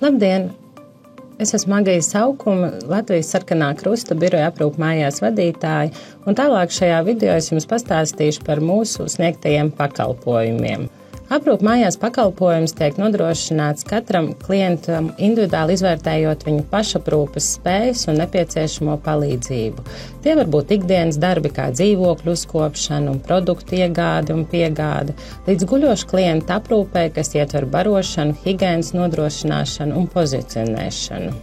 Labdien! Es esmu Magija Saukuma, Latvijas Sarkanā Krusta biroja aprūp mājās vadītāja, un tālāk šajā video es jums pastāstīšu par mūsu sniegtajiem pakalpojumiem. Aprūp mājās pakalpojums tiek nodrošināts katram klientam individuāli izvērtējot viņu pašaprūpes spējas un nepieciešamo palīdzību. Tie var būt ikdienas darbi kā dzīvokļu uzkopšana un produktu iegāde un piegāde, līdz guļošu klienta aprūpē, kas ietver barošanu, higienas nodrošināšanu un pozicionēšanu.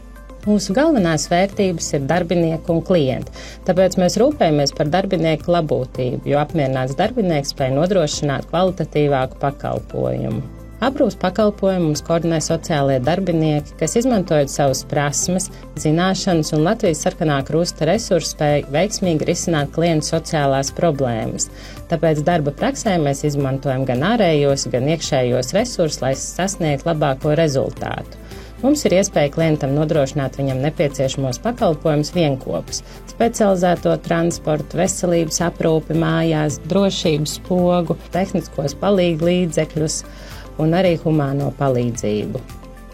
Mūsu galvenās vērtības ir darbinieki un klienti, tāpēc mēs rūpējamies par darbinieku labklājību, jo apmierināts darbinieks spēj nodrošināt kvalitatīvāku pakalpojumu. Aprūpes pakalpojumu mums koordinē sociālie darbinieki, kas izmantojot savas prasmes, zināšanas un Latvijas Sarkanā Krusta resursu spēj veiksmīgi risināt klientu sociālās problēmas. Tāpēc darba praksē mēs izmantojam gan ārējos, gan iekšējos resursus, lai sasniegtu labāko rezultātu. Mums ir iespēja klientam nodrošināt viņam nepieciešamos pakalpojumus vienkopus, specializēto transportu, veselības aprūpi mājās, drošības pogu, tehniskos palīgu līdzekļus un arī humāno palīdzību.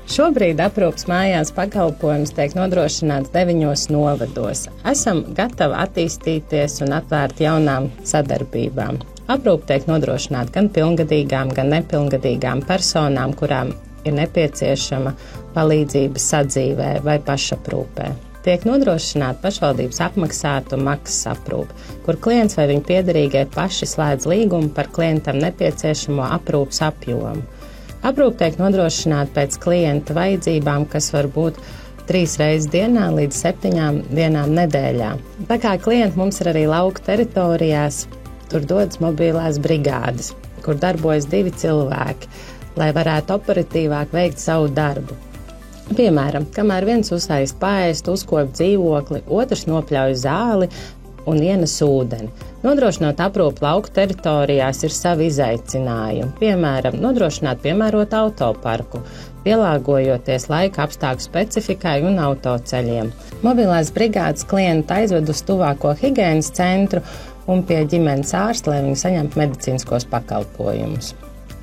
Šobrīd aprūpes mājās pakalpojums tiek nodrošināts 9 novados. Esam gatavi attīstīties un atvērt jaunām sadarbībām. Aprūpe tiek nodrošināta gan pilngadīgām, gan nepilngadīgām personām, kurām ir nepieciešama palīdzība sadzīvē vai pašaprūpē. Tiek nodrošināta pašvaldības apmaksāta maksas aprūpe, kur klients vai viņa piederīgie paši slēdz līgumu par klientam nepieciešamo aprūpes apjomu. Aprūpe tiek nodrošināta pēc klienta vajadzībām, kas var būt 3 reizes dienā līdz 7 dienām nedēļā. Tā kā klienti mums ir arī lauku teritorijās, tur dodas mobilās brigādes, kur darbojas 2 cilvēki, lai varētu operatīvāk veikt savu darbu. Piemēram, kamēr viens uzsājas paēst, uzkop dzīvokli, otrs nopļauj zāli un ienes ūdeni. Nodrošinot aprūpi lauku teritorijās ir savi izaicinājumi. Piemēram, nodrošināt piemērotu autoparku, pielāgojoties laika apstākļu specifikai un autoceļiem. Mobilās brigādes klientu aizved uz tuvāko higienas centru un pie ģimenes ārsta, lai viņi saņemtu medicīniskos pakalpojumus.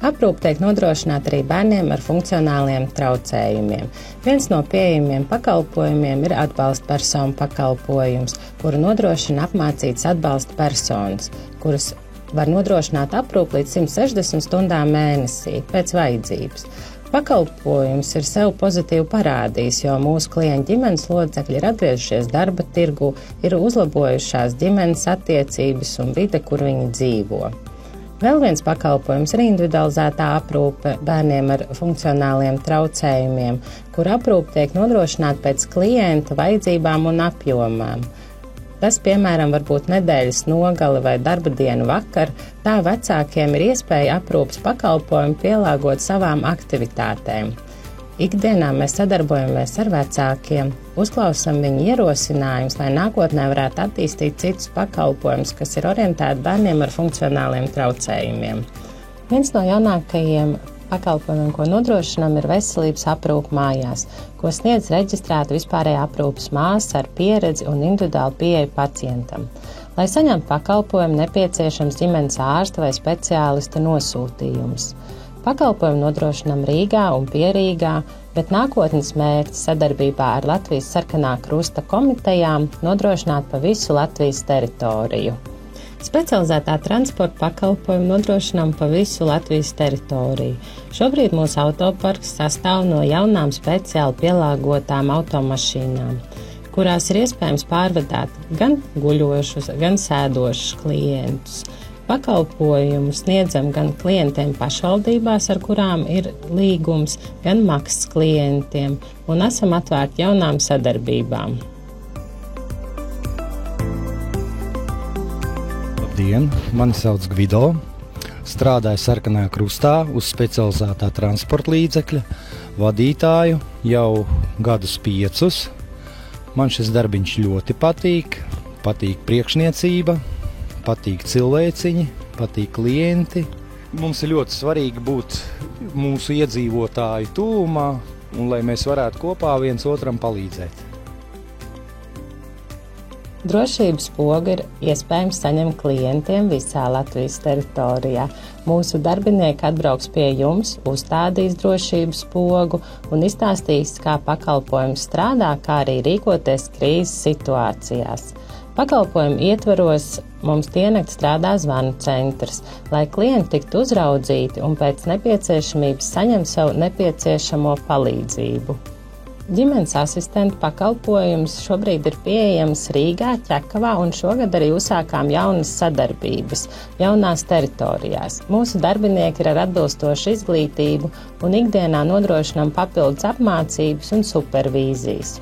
Aprūpe tiek nodrošināta arī bērniem ar funkcionāliem traucējumiem. Viens no pieejamiem pakalpojumiem ir atbalsta personu pakalpojums, kuru nodrošina apmācītas atbalsta personas, kuras var nodrošināt aprūpi līdz 160 stundām mēnesī pēc vajadzības. Pakalpojums ir sev pozitīvi parādījis, jo mūsu klientu ģimenes locekļi ir atgriezušies darba tirgu, ir uzlabojušās ģimenes attiecības un vide, kur viņi dzīvo. Vēl viens pakalpojums ir individualizētā aprūpe bērniem ar funkcionāliem traucējumiem, kur aprūpe tiek nodrošināta pēc klienta vajadzībām un apjomām. Tas, piemēram, var būt nedēļas nogale vai darba dienu vakar, tā vecākiem ir iespēja aprūpes pakalpojumu pielāgot savām aktivitātēm. Ikdienā mēs sadarbojamies ar vecākiem, uzklausām viņu ierosinājumus, lai nākotnē varētu attīstīt citus pakalpojumus, kas ir orientēti bērniem ar funkcionāliem traucējumiem. Viens no jaunākajiem pakalpojumiem, ko nodrošinām, ir veselības aprūpe mājās, ko sniedz reģistrēta vispārējā aprūpes māsa ar pieredzi un individuālu pieeju pacientam. Lai saņemtu pakalpojumu, nepieciešams ģimenes ārsta vai speciālista nosūtījums. Pakalpojumu nodrošinām Rīgā un Pierīgā, bet nākotnes mērķis sadarbībā ar Latvijas Sarkanā Krusta komitejām nodrošināt pa visu Latvijas teritoriju. Specializētā transporta pakalpojumu nodrošinām pa visu Latvijas teritoriju. Šobrīd mūsu autoparks sastāv no jaunām speciāli pielāgotām automašīnām, kurās ir iespējams pārvadāt gan guļošus, gan sēdošus klientus. Pakalpojumu sniedzam gan klientiem pašvaldībās, ar kurām ir līgums, gan maksas klientiem, un esam atvērti jaunām sadarbībām. Labdien, mani sauc Gvido, strādāju Sarkanajā Krustā uz specializētā transporta līdzekļa, vadītāju jau gadus 5. Man šis darbiņš ļoti patīk priekšniecība, patīk cilvēciņi, patīk klienti. Mums ir ļoti svarīgi būt mūsu iedzīvotāju tuvumā un lai mēs varētu kopā viens otram palīdzēt. Drošības pogu ir iespējams saņemt klientiem visā Latvijas teritorijā. Mūsu darbinieki atbrauks pie jums, uzstādīs drošības pogu un izstāstīs, kā pakalpojums strādā, kā arī rīkoties krīzes situācijās. Pakalpojumu ietvaros mums diennakti strādā zvanu centrs, lai klienti tiktu uzraudzīti un pēc nepieciešamības saņem sev nepieciešamo palīdzību. Ģimenes asistenta pakalpojums šobrīd ir pieejams Rīgā, Ķekavā un šogad arī uzsākām jaunas sadarbības jaunās teritorijās. Mūsu darbinieki ir ar atbilstošu izglītību un ikdienā nodrošinām papildus apmācības un supervīzijas.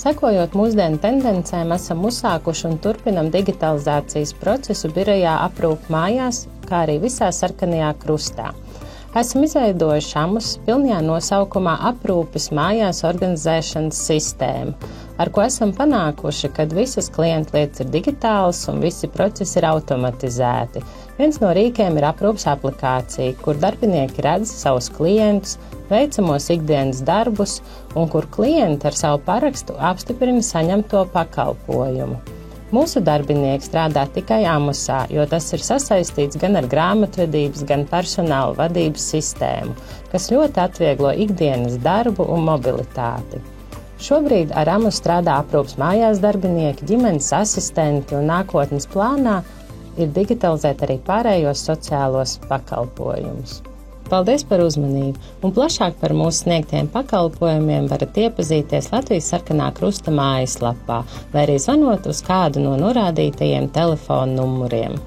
Sekojot mūsdienu tendencēm, esam uzsākuši un turpinam digitalizācijas procesu birojā Aprūp mājās, kā arī visā Sarkanajā krustā. Esam izveidojuši AMUS pilnajā nosaukumā aprūpes mājās organizēšanas sistēmu, ar ko esam panākuši, ka visas klientlietas ir digitālas un visi procesi ir automatizēti. Viens no rīkiem ir aprūpes aplikācija, kur darbinieki redz savus klientus, veicamos ikdienas darbus un kur klienti ar savu parakstu apstiprina saņemto pakalpojumu. Mūsu darbinieki strādā tikai AMUSā, jo tas ir sasaistīts gan ar grāmatvedības, gan personāla vadības sistēmu, kas ļoti atvieglo ikdienas darbu un mobilitāti. Šobrīd ar AMUS strādā aprūpes mājās darbinieki, ģimenes asistenti un nākotnes plānā ir digitalizēt arī pārējos sociālos pakalpojumus. Paldies par uzmanību, un plašāk par mūsu sniegtiem pakalpojumiem varat iepazīties Latvijas Sarkanā Krusta mājaslapā, vai arī zvanot uz kādu no norādītajiem telefonu numuriem.